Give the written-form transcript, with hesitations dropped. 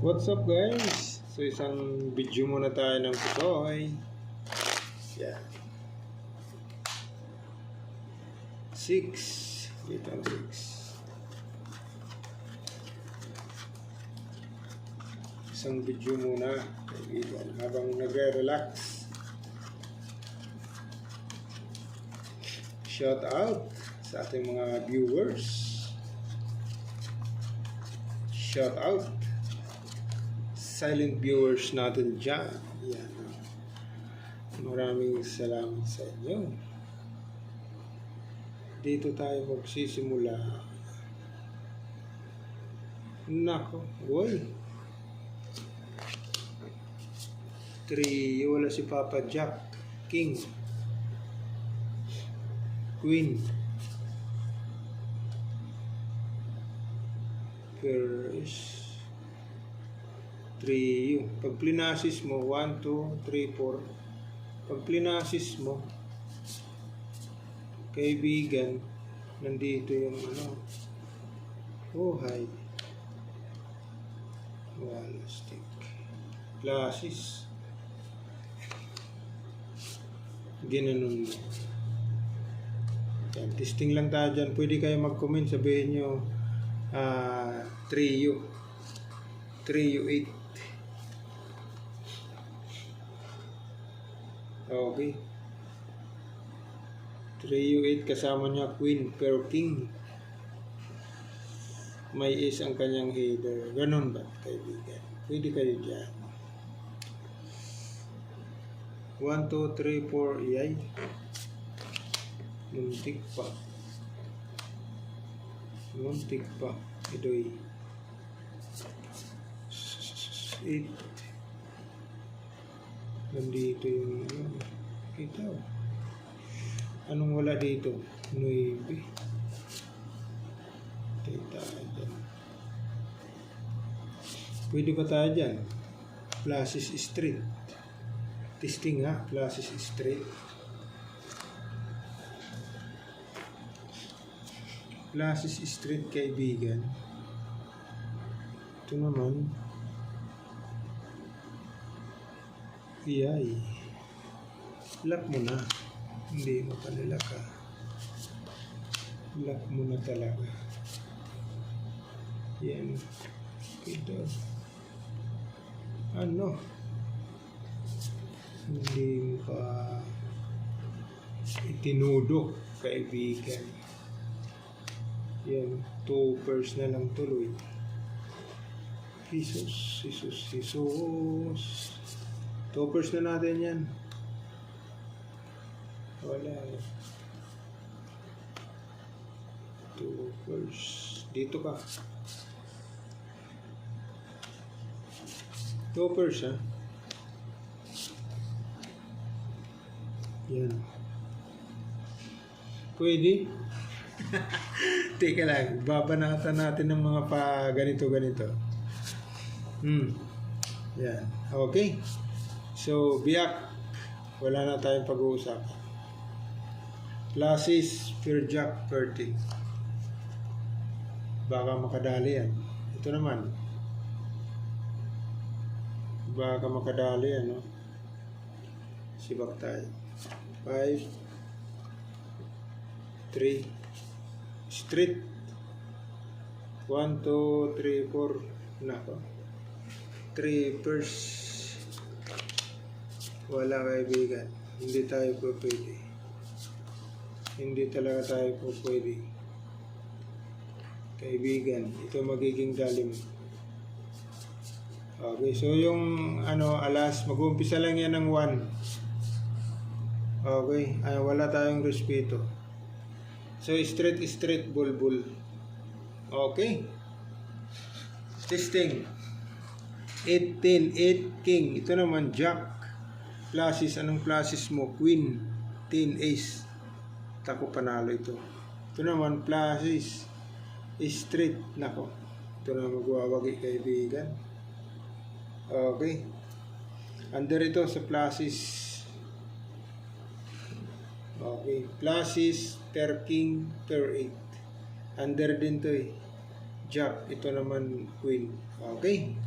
What's up guys? So isang video muna tayo ng pusoy. Yan. 6. Dito ang 6. Isang video muna kaibigan habang nagre-relax. Shout out sa ating mga viewers. Shout out silent viewers natin dyan. Yan. Maraming salamat sa inyo. Dito tayo magsisimula. Nako, boy. 3, wala si Papa Jack. King. Queen. First. 3. Pag plinasis mo, 1, 2, 3, 4. Pag plinasis mo, kaibigan, nandito yung ano, buhay. Wala stick. Plasis. Ginanon mo. Yan, testing lang tayo dyan. Pwede kayo mag-comment, sabihin nyo, 3U. 3U8. Okay. 3U8 kasama niya Queen pero King. May is ang kanyang header. Ganon ba kaibigan? Pwede kayo dyan. 1, 2, 3, 4. Iyay. Muntik pa. Muntik pa. Ito'y 8. Nandito yung ito. Anong wala dito? 9. Tayo dyan. Pwede ba tayo dyan? Plasis Street. Testing ha? Plasis Street. Plasis Street kaibigan. Ito naman. Iyay. Lock mo na. Hindi mo kanila ka. Lock mo na talaga. Yan. Ito. Ano? Hindi mo pa itinudo, kaibigan. Yan. 2 pairs na lang tuloy. Jesus. 2 na natin yan. Wala. 2 dito ka. 2 ha. Yan. Pwede? Teka lang. Babanatan natin ng mga pa ganito. Yan. Okay. So, biyak. Wala na tayong pag-uusap. Plasis, per jack, per ting. Baka makadali yan. Ito naman. Baka makadali yan, no? Sibak tayo. 5, 3, street. 1, 2, 3, 4. Nako. 3 pairs. Wala kaibigan. Hindi tayo po pwede. Hindi talaga tayo po pwede. Kaibigan, ito magiging dalim. Okay, so yung alas, mag-uumpisa lang yan ng 1. Okay, wala tayong respeto. So straight, bulbul. Okay. Testing. 8, 10, 8, king. Ito naman, jack. Plasis, anong plasis mo? Queen, 10, ace. Tako panalo ito. Ito naman, plasis. Straight. Nako. Ito na magwawagi kaibigan. Okay. Under ito sa plasis. Okay. Plasis, per king, per 8. Under din to eh. Jack. Ito naman, queen. Okay.